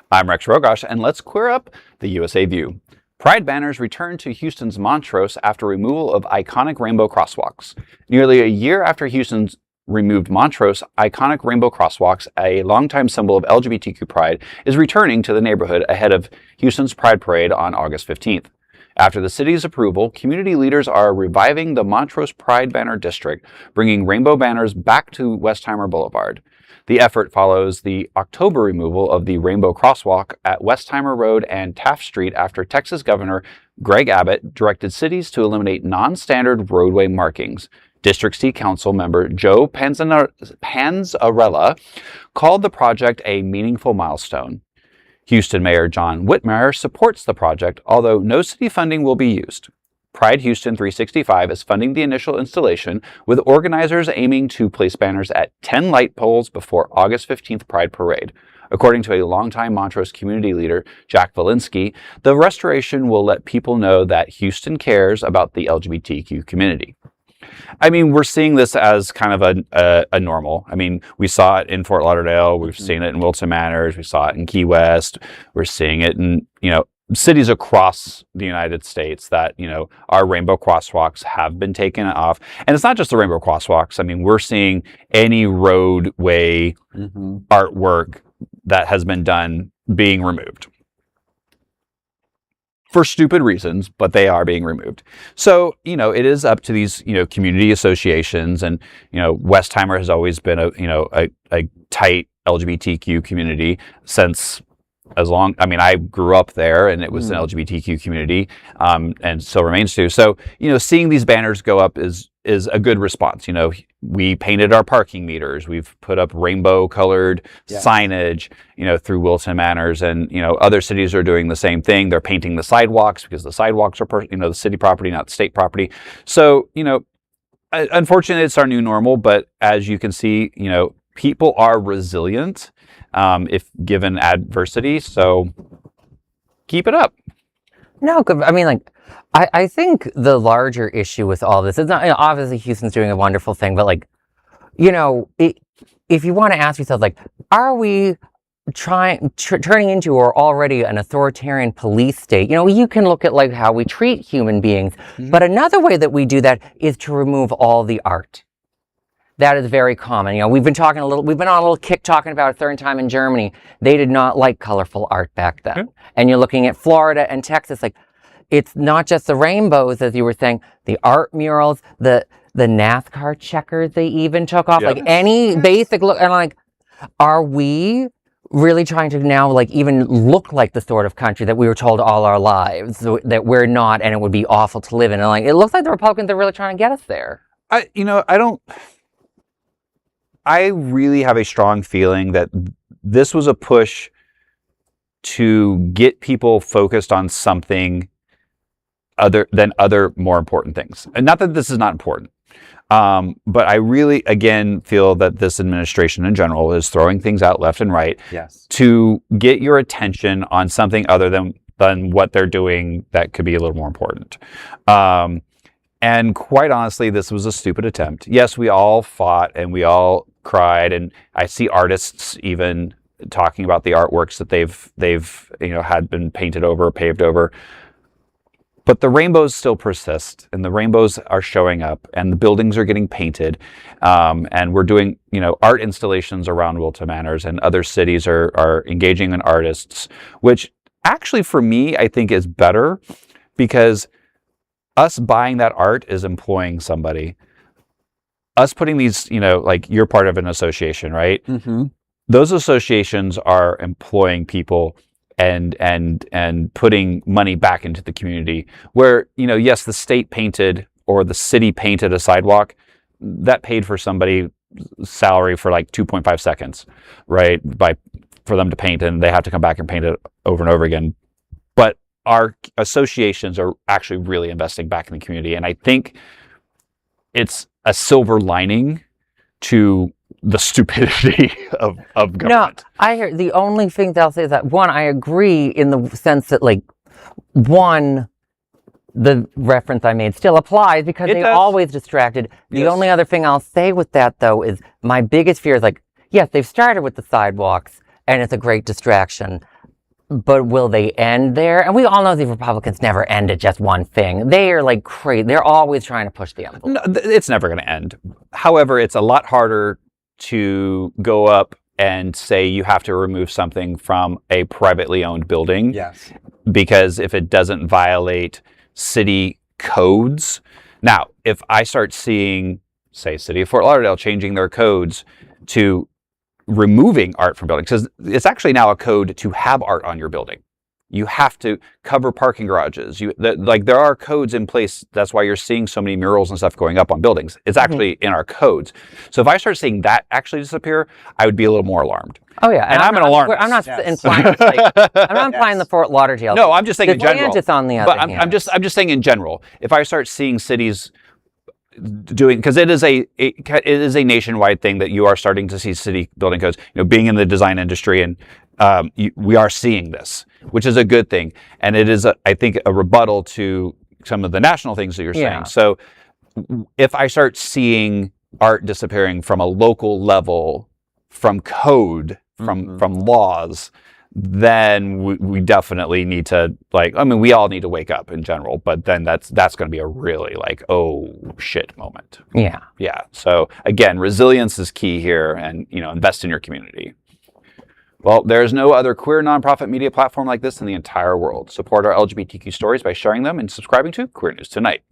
I'm Rex Rogosh, and let's queer up the USA View. Pride banners return to Houston's Montrose after removal of iconic rainbow crosswalks. Nearly a year after Houston's removed Montrose, iconic rainbow crosswalks, a longtime symbol of LGBTQ Pride, is returning to the neighborhood ahead of Houston's Pride Parade on August 15th. After the city's approval, community leaders are reviving the Montrose Pride Banner District, bringing rainbow banners back to Westheimer Boulevard. The effort follows the October removal of the rainbow crosswalk at Westheimer Road and Taft Street after Texas Governor Greg Abbott directed cities to eliminate non-standard roadway markings. District City Council member Joe Panzarella called the project a meaningful milestone. Houston Mayor John Whitmire supports the project, although no city funding will be used. Pride Houston 365 is funding the initial installation, with organizers aiming to place banners at 10 light poles before August 15th Pride Parade. According to a longtime Montrose community leader, Jack Valinski, the restoration will let people know that Houston cares about the LGBTQ community. I mean, we're seeing this as kind of a normal. I mean, we saw it in Fort Lauderdale. We've seen it in Wilton Manors. We saw it in Key West. We're seeing it in, cities across the United States that, our rainbow crosswalks have been taken off. And it's not just the rainbow crosswalks. I mean, we're seeing any roadway artwork that has been done being removed. For stupid reasons, but they are being removed. So, it is up to these, community associations, and, Westheimer has always been a tight LGBTQ community since I grew up there, and it was an LGBTQ community, and still remains to. So, seeing these banners go up is a good response. We painted our parking meters. We've put up rainbow colored signage, through Wilton Manors, and, other cities are doing the same thing. They're painting the sidewalks because the sidewalks are, the city property, not the state property. So, unfortunately, it's our new normal, but as you can see, people are resilient, if given adversity. So keep it up. No, I mean, I think the larger issue with all this is not, obviously Houston's doing a wonderful thing, but if you want to ask yourself, are we turning into or already an authoritarian police state? You can look at how we treat human beings, but another way that we do that is to remove all the art. That is very common. We've been on a little kick talking about a third time in Germany. They did not like colorful art back then. And you're looking at Florida and Texas, it's not just the rainbows, as you were saying, the art murals, the NASCAR checkers they even took off, any basic look. And are we really trying to now even look like the sort of country that we were told all our lives that we're not, and it would be awful to live in? And it looks like the Republicans are really trying to get us there. I really have a strong feeling that this was a push to get people focused on something other more important things. And not that this is not important, but I really, again, feel that this administration in general is throwing things out left and right to get your attention on something other than what they're doing that could be a little more important. And quite honestly, this was a stupid attempt. Yes, we all fought and we all cried, and I see artists even talking about the artworks that they've had been painted over, paved over. But the rainbows still persist, and the rainbows are showing up, and the buildings are getting painted, and we're doing art installations around Wilton Manors, and other cities are engaging in artists, which actually for me I think is better, because us buying that art is employing somebody. Us putting these, you're part of an association, right? Those associations are employing people and putting money back into the community. Where, yes, the state painted or the city painted a sidewalk, that paid for somebody's salary for 2.5 seconds, right? For them to paint, and they have to come back and paint it over and over again. But our associations are actually really investing back in the community, and I think it's a silver lining to the stupidity of government. No, I hear the only thing that I'll say is that, one, I agree in the sense that the reference I made still applies because they always distracted. The only other thing I'll say with that, though, is my biggest fear is yes, they've started with the sidewalks and it's a great distraction. But will they end there? And we all know the Republicans never end at just one thing. They are like crazy. They're always trying to push the envelope. No, it's never going to end. However, it's a lot harder to go up and say you have to remove something from a privately owned building. Yes. Because if it doesn't violate city codes. Now, if I start seeing, say, City of Fort Lauderdale changing their codes to removing art from buildings, because it's actually now a code to have art on your building. You have to cover parking garages. There are codes in place. That's why you're seeing so many murals and stuff going up on buildings. It's actually in our codes. So if I start seeing that actually disappear, I would be a little more alarmed. Oh yeah, and I'm an alarmist. I'm not implying. I'm not implying the Fort Lauderdale. No, I'm just saying in general. It's on the other but hand. I'm just saying in general. If I start seeing cities doing, because it is a nationwide thing that you are starting to see city building codes. Being in the design industry, and we are seeing this, which is a good thing, and it is, I think, a rebuttal to some of the national things that you're saying. So, if I start seeing art disappearing from a local level, from code, from laws, then we definitely need to, we all need to wake up in general, but then that's going to be a really oh shit moment. Yeah. Yeah. So again, resilience is key here, and invest in your community. Well, there's no other queer nonprofit media platform like this in the entire world. Support our LGBTQ stories by sharing them and subscribing to Queer News Tonight.